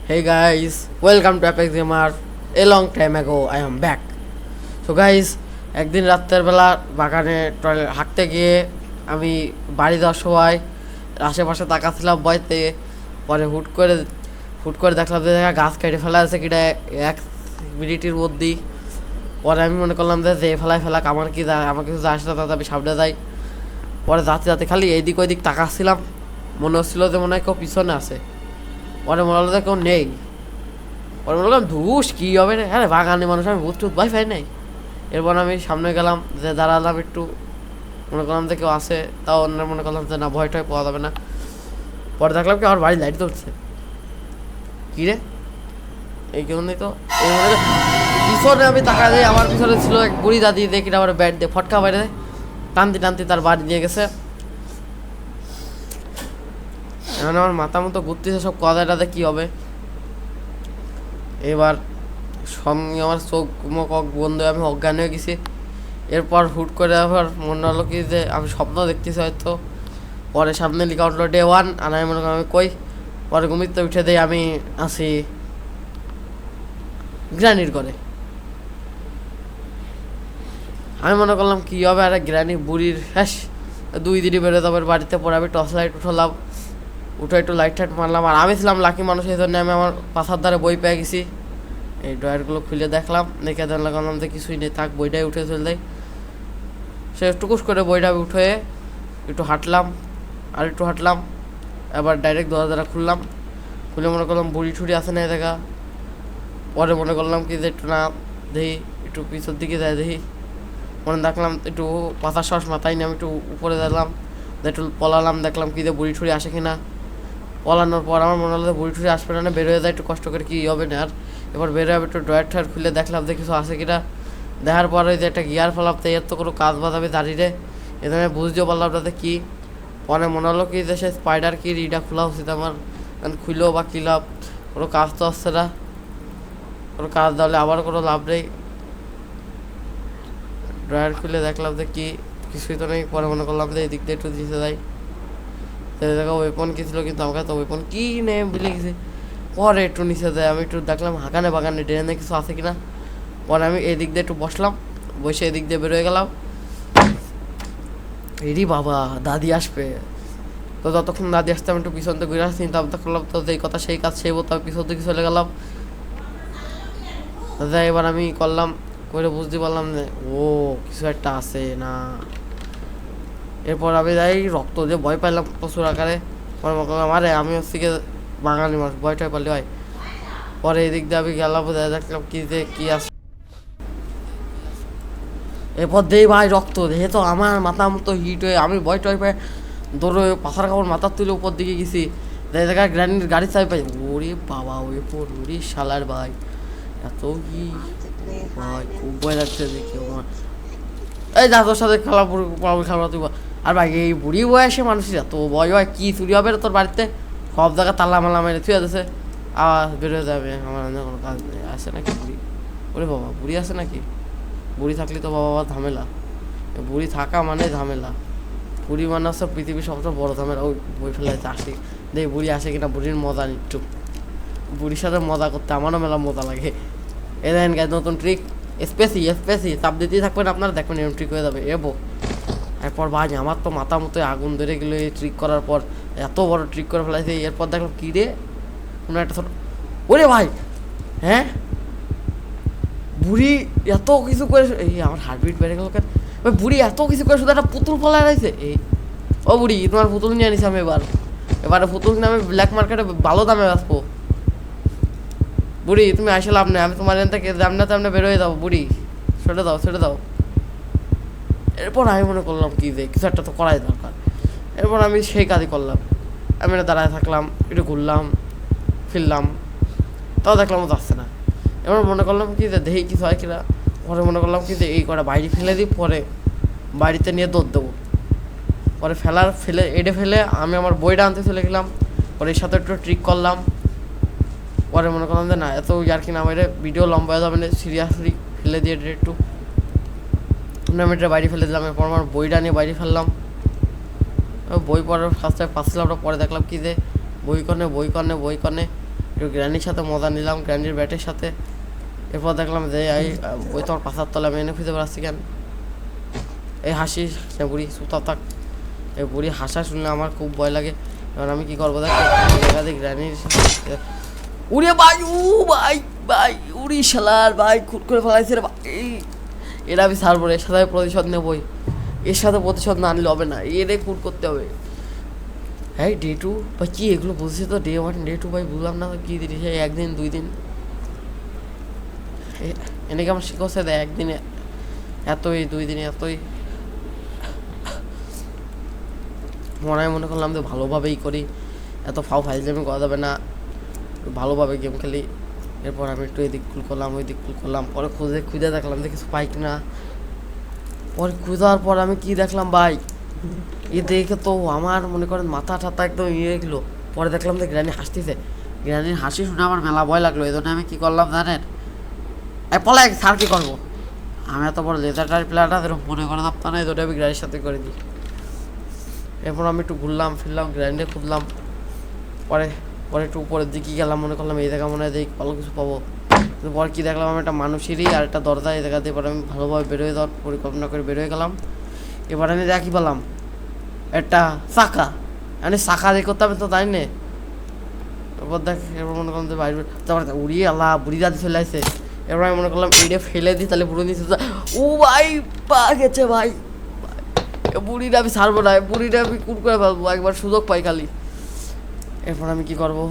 Hey guys, welcome to Apex Gamer. A long time ago, I am back. So guys, একদিন রাতের বেলা বাগানে হাঁটতে গিয়ে আমি বাড়ি যাওয়ার সময় আশেপাশে তাকাচ্ছিলাম বইতে, পরে হুট করে দেখলাম যে গাছ কেটে ফেলা আছে কিনা 1 মিনিটের মধ্যেই। পরে আমি মনে করলাম যে ফেলা আমার কি যায়, আমার কিছু যায় না, তাতে আমি সামনে যাই। পরে যাতে খালি এইদিক ওইদিক তাকাচ্ছিলাম, মনে হচ্ছিল যে মনে হয় কেউ পিছনে আছে। পরে মনে হলো যে কেউ নেই। পরে মনে করলাম ধুস কী হবে রে, হ্যাঁ বাগানে মানুষ, আমি ভূত টুত ভয় পাই নাই। এরপর আমি সামনে গেলাম, যে দাঁড়ালাম একটু, মনে করলাম যে কেউ আসে, তাও অন্য মনে করলাম যে না ভয় টয় পাওয়া যাবে না। পরে দেখলাম কি আমার বাড়ির লাইট ধরছে। কী রে এই কেউ নেই তো, এই মনে পিছনে আমি তাকা দিই, আমার পিছনে ছিল এক বুড়ি দাদি, দেখি আমার ব্যাট দিয়ে ফটকা বাইরে দেয়, টানতে তার বাড়ি নিয়ে গেছে। এখন আমার মাথা মতো ঘুরতেছে সব কথাটাতে কী হবে। এবার সঙ্গে আমার চোখ মুখ বন্ধ, আমি অজ্ঞান হয়ে গেছি। এরপর হুট করে আবার মনে হলো কি যে আমি স্বপ্ন দেখতেছি হয়তো। পরে সামনে লিখা উঠলো ডে 1, আর আমি মনে করি আমি কই। পরে ঘুমিতে উঠে দেই আমি আসি গ্রানির ঘরে। আমি মনে করলাম কী হবে, আরে গ্রানি বুড়ির হ্যাঁ 2 দিনই বেরোতে হবে বাড়িতে। পরে আমি টর্চ লাইট উঠালাম, একটু লাইট টাইট মারলাম। আর আমি ছিলাম লাকি মানুষ, এই জন্য আমি আমার পাশার ধারে বই পেয়ে গেছি। এই ড্রয়ারগুলো খুলে দেখলাম, দেখে দেখলাম যে কিছুই নেই, থাক বইটাই উঠে চলে যাই। সে টুকুস করে বইটা উঠে একটু হাঁটলাম, আর একটু হাঁটলাম, এবার ডাইরেক্ট দরজা খুললাম। খুলে মনে করলাম বুড়ি ঠুড়ি আসে না দেখা। পরে মনে করলাম কি যে একটু না দেখি, একটু পিছর দিকে যাই দেখি। মনে দেখলাম একটু পাতার শ্বাস মাথায় নিয়ে আমি একটু উপরে দিলাম, একটু পলালাম, দেখলাম কি যে বুড়ি ঠুড়ি আসে কিনা। পলানোর পর আমার মনে হলো যে বুড়ি ঠুড়ি আসবে না, বেরোয় যায় একটু কষ্ট করে, কী হবে না। আর এবার বেরোয় একটু ড্রয়ার ট্রয়ার খুলে দেখলাম যে কিছু আছে কিনা। দেখার পরে যে একটা গিয়ার ফেলাম, তো এর তো কোনো কাজ বাজাবে দাঁড়িয়ে, এখানে বুঝতেও পারলাম তাতে কী। পরে মনে হলো কি যে সে স্পাইডার কি রিটা খোলা উচিত আমার, কারণ খুললেও বা কী লাভ, কোনো কাজ তো আসছে না। কোনো কাজ দিলে আবার কোনো লাভ নেই। ড্রয়ার খুলে দেখলাম যে কি কিছুই তো নেই। পরে মনে করলাম যে এই দিক দিয়ে একটু দিতে যাই, দেখা ওয়েপন কি ছিল, কিন্তু আমার কাছে ওয়েপন কী নেই ভুলে গেছি। পরে একটু নিচে যায়, আমি একটু দেখলাম হাঁকানে বাগানে ড্রেনে কিছু আছে কিনা। পরে আমি এই দিক দিয়ে একটু বসলাম, বসে এদিক দিয়ে বেরোয় গেলাম। এরই বাবা দাদি আসবে, তো যতক্ষণ দাদি আসতে আমি একটু পিছন থেকে ঘুরে আসছি, চিন্তা করলাম তো যেই কথা সেই কাজ সেই বলতে আমি পিছন থেকে চলে গেলাম। দাদা এবার আমি করলাম করে বুঝতে পারলাম যে ও কিছু একটা আছে না। এরপর আমি যাই রক্ত যে ভয় পাইলাম প্রচুর আকারে। পরে করলাম আরে আমি হচ্ছে কি বাঙালি মানুষ, ভয় টয় পারলে হয়। পরে এদিক দিয়ে আমি গেলাম, দেখলাম কি যে কী আছে। এরপর দেই ভাই রক্ত দেখে তো আমার মাথা মতো হিট হয়ে আমি ভয় টয় পাই দৌড়ে পাথার কাপড় মাথার তুলে উপর দিকে গেছি। দেখা গ্র্যান্ডির গাড়ি চাই পাই, ওরে বাবা ওরে ওরে শালার ভাই এত কি ভাই, খুব ভয় লাগছে দেখি আমার। এই যা তোর সাথে খেলা তুই। আর ভাই এই বুড়ি বয়সে মানুষের এত ভয় হয়, কী চুরি হবে তোর বাড়িতে, সব জায়গায় তাল্লা মাল্লা মেরে থুয়ে দিয়েছে, আবার বেরোয় যাবে। আমার কোনো কাজ নেই, আসে নাকি বুড়ি? ওরে বাবা বুড়ি আসে নাকি? বুড়ি থাকলে তো বাবা ঝামেলা, বুড়ি থাকা মানে ঝামেলা। বুড়ি মানে হচ্ছে পৃথিবীর সবচেয়ে বড় ঝামেলা। ওই বই ফেলে আসি দেখি বুড়ি আসে কিনা, বুড়ির মজা একটু, বুড়ির সাথে মজা করতে আমারও মেলা মজা লাগে। এ দেখেন গাইজ নতুন ট্রিক, স্পেসি চাপ দিতেই থাকবেন আপনারা, দেখবেন এরকম ট্রিক হয়ে যাবে এবো। এরপর ভাই আমার তো মাথা মতো আগুন ধরে গেলো এই ট্রিক করার পর, এত বড় ট্রিক করে ফেলাইছে। এরপর দেখলাম কী রে কোনো একটা ছোট, ওরে ভাই হ্যাঁ বুড়ি এত কিছু করে, এই আমার হার্টবিট বেড়ে গেল কেন। ওই বুড়ি এত কিছু করে শুধু একটা পুতুল ফেলা রয়েছে। এই ও বুড়ি তোমার পুতুল নিয়ে আনিস আমি এবারে পুতুল নিয়ে আমি ব্ল্যাক মার্কেটে ভালো দামে আসবো। বুড়ি তুমি আসে লাভ নেই, আমি তোমার এখান থেকে দামনা তেমনি বেরোয় যাবো। বুড়ি ছেড়ে দাও। এরপর আমি মনে করলাম কি যে কিছু একটা তো করাই দরকার। এরপর আমি সেই কাজই করলাম, আমি দাঁড়ায় থাকলাম, একটু ঘুরলাম ফিরলাম, তাও দেখলাম ও যাচ্ছে না। এবার মনে করলাম কি যে দেখি কিছু হয় কিনা। পরে মনে করলাম কি যে এই কটা বাইরে ফেলে দিই, পরে বাড়িতে নিয়ে দৌড় দেবো। পরে ফেলে আমি আমার বইটা আনতে চলে গেলাম। পরে এর সাথে একটু ট্রিক করলাম। পরে মনে করলাম যে না এত ইয়ার কিনা আমার ভিডিও লম্বা হয়ে যাবে না, সিরিয়াসলি ফেলে দিয়ে একটু আমি এটা বাইরে ফেলে দিলাম। এরপর আমার বইটা নিয়ে বাইরে ফেললাম। বই পড়ার ফার্স্ট টাইম পাচ্ছিলাম, পরে দেখলাম কি যে বই কনে একটু গ্র্যান্ডির সাথে মজা নিলাম, গ্র্যান্ডির ব্যাটের সাথে। এরপর দেখলাম যে ওই তোমার পাশার তলা আমি এনে খুঁজে বেড়াচ্ছি কেন, এই হাসি সে বুড়ি সুতা থাক, এই বুড়ি হাসা শুনলে আমার খুব ভয় লাগে। এবার আমি কি করবো দেখো, গ্র্যান্ডির উড়ে ভাই, ভাই ভাই উড়ি শালার ভাই খুট করে ফেলাইছে রে ভাই। এরা আমি ছাড়বো, এর সাথে প্রতিশোধ নেবই, এর সাথে প্রতিশোধ না আনলে হবে না, এরে কুট করতে হবে। হ্যাঁ ডে 2 ভাই কি এগুলো বুঝছি তো, ডে 1 ডে 2 ভাই বুঝলাম না কি জিনিস, একদিন 2 দিন এনেকে আমার শিখছে দেয়, একদিনে এতই 2 দিনে এতই। মনে করলাম যে ভালোভাবেই করি, এত ফাইজলামি করা যাবে না, ভালোভাবে গেম খেলি। এরপর আমি একটু এদিক কুল করলাম ওই দিক কুল করলাম, পরে খুঁজে দেখলাম যে কিছু পাই কিনা। পরে খুঁজার পর আমি কি দেখলাম ভাই, দেখে তো আমার মনে করেন মাথা ঠাতা একদম গেলো। পরে দেখলাম যে গ্র্যানি হাসতেছে, গ্র্যানির হাসি শুনে আমার মেলা ভয় লাগলো। এই জন্য আমি কি করলাম জানেন, পলাই স্যার কি করবো, আমি এত বড় লেজারটার প্লেয়ারটা এরকম মনে করে ভাবতাম না, এই জন্য আমি গ্র্যানির সাথে করে দিই। এরপর আমি একটু ঘুরলাম ফিরলাম, গ্র্যান্ডে খুঁজলাম, পরে একটু উপরের দিকে গেলাম, মনে করলাম এই জায়গা মনে হয় দেখি ভালো কিছু পাবো। পরে কি দেখলাম আমি একটা মানুষেরই আর একটা দরজা, এই জায়গা দিয়ে পরে আমি ভালোভাবে বেরোয় যাওয়ার পরিকল্পনা করে বেরোয় গেলাম। এবার আমি দেখি পেলাম একটা চাকা, আমি চাকা দিয়ে করতে হবে তো তাই না। এরপর দেখ, এরপর মনে করলাম যে বাইরে তারপর উড়িয়ে আল্লাহ বুড়ি দাদি চলে আসছে। এরপর আমি মনে করলাম এইটা ফেলে দিই, তাহলে বুড়ো নিচে ও ভাই পা গেছে ভাই, বুড়িটা আমি ছাড়বো না, বুড়িটা আমি কুট করে ফেলবো একবার সুযোগ পাই খালি। এরপর আমি কি করবো,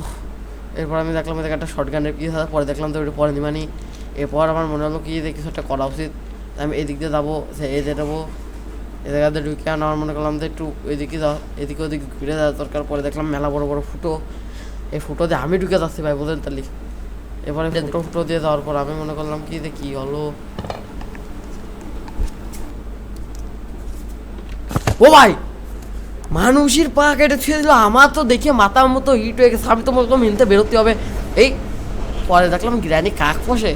এরপর আমি দেখলাম এদিকে একটা শর্ট গানের কি হয়, পরে দেখলাম তো ওইটা পরে নিবানি। এরপর আমার মনে হলো কি যে কিছু একটা করা উচিত, আমি এদিক দিয়ে যাবো, সে এই দিয়ে যাবো, এ জায়গাতে ঢুকে আমার মনে করলাম যে একটু এদিকে যাও, এদিকে ওদিকে ঘুরে যাওয়া দরকার। পরে দেখলাম মেলা বড় বড় ফুটো, এই ফুটো দিয়ে আমি ঢুকে যাচ্ছি ভাই বলেন তালি। এবারে ফুটো দিয়ে যাওয়ার পর আমি মনে করলাম কি যে কি হলো, ও ভাই মানুষের পা কেটে ছুঁয়ে দিল, আমার তো দেখে মাথার মতো হিট হয়ে গেছে, আমি তো মনে করলাম হিনতে বেরোতে হবে। এই পরে দেখলাম গ্র্যানি কাক পোষে,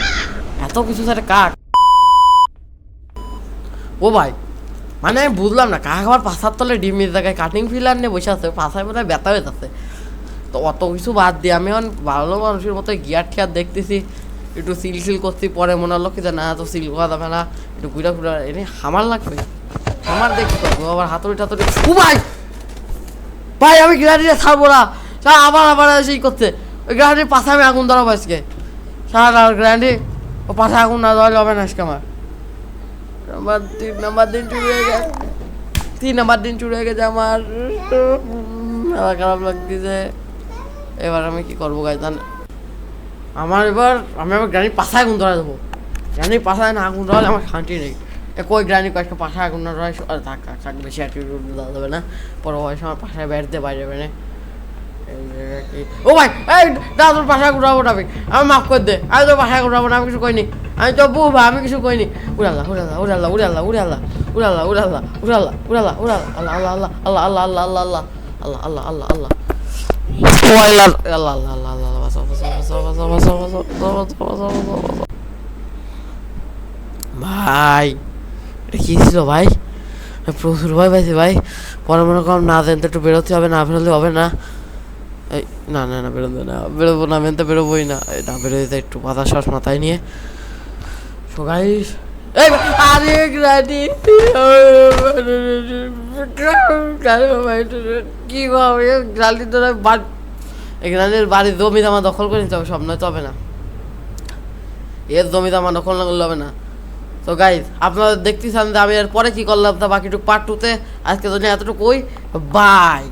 এত কিছু সাথে কাক। ও ভাই মানে আমি বুঝলাম না, কাক আবার পাশার তলে ডিমের জায়গায় কাটিং ফিলার নিয়ে বসে আছে, পাশায় বোধহয় ব্যথা হয়ে যাচ্ছে। তো অত কিছু বাদ দিয়ে আমি এখন ভালো মানুষের মতো গিয়ার টিয়ার দেখতেছি, একটু সিল করছি। পরে মনে হলো কি যে না তো সিল করা যাবে না, একটু ঘুরা এনে হামার লাগবে, আমার দেখতে পাবো আবার হাতুড়ি টাতুড়ি। ও ভাই ভাই আমি গ্রানিটা ছাড়বো না, আবার সেই করছে, ওই গ্রানির পাশে আমি আগুন ধরাবো আজকে সারা গ্রান্ডি, ও পাশে আগুন না ধরালে হবে না আজকে আমার। তিন নাম্বার দিন চুরি হয়ে গেছে আমার খারাপ লাগতেছে। এবার আমি কি করবো গাই জান, আমি আবার গ্রানির পাশে আগুন ধরা দেবো, গ্রানির পাশায় না আগুন ধরালে আমার শান্তি নেই। কই গ্রানি কয়েকটা পাশায় আগুন না ধরাই থাক বেশি দেওয়া যাবে না, পরে ওই সময় পাশায় ব্যাট দিয়ে বাইরে যাবে না। ও ভাই এই দা তোর পাশায় আগুন উঠাবো না, আমি মাফ করে দে, আমি তোর পাশায় আগুন উঠাবো না, আমি কিছু কইনি, আমি তো বুবা আমি কিছু কইনি। উড়াল্লাহ উড়াল্লাহ উড়াল্লাহ উড়াল্লাহ উড়াল্লাহ উড়াল্লাহ উড়াল্লাহ উড়াল্লাহ উড়াল্লাহ উড়াল্লাহ আল্লাহ আল্লাহ আল্লাহ আল্লাহ আল্লাহ আল্লাহ আল্লাহ আল্লাহ আল্লাহ আল্লাহ আল্লাহ আল্লাহ আল্লাহ আল্লাহ ভাই এটা কি ছিল ভাই, প্রচুর ভয় পাইছি ভাই। পরে মনে করলাম না জানতে একটু বেরোতে হবে, না বেরোলে হবে না। এই না বেরোবো না, আমি তো বেরোবোই না, না বেরোতে একটু পাতা শ্বাস মাথায় নিয়ে। সো গাইস এই আরে গ্রানি কি হবে, গ্রানি তো গ্রানির বাড়ির জমি আমার দখল করে নিতে হবে সব, নয় তো হবে না, এর জমিতে আমার দখল না করলে হবে না। তো গাইজ আপনারা দেখতেছেন যে আমি এর পরে কি করলাম, তা বাকিটুকু পার্ট 2-তে। আজকে জন্য এতটুকুই, বাই।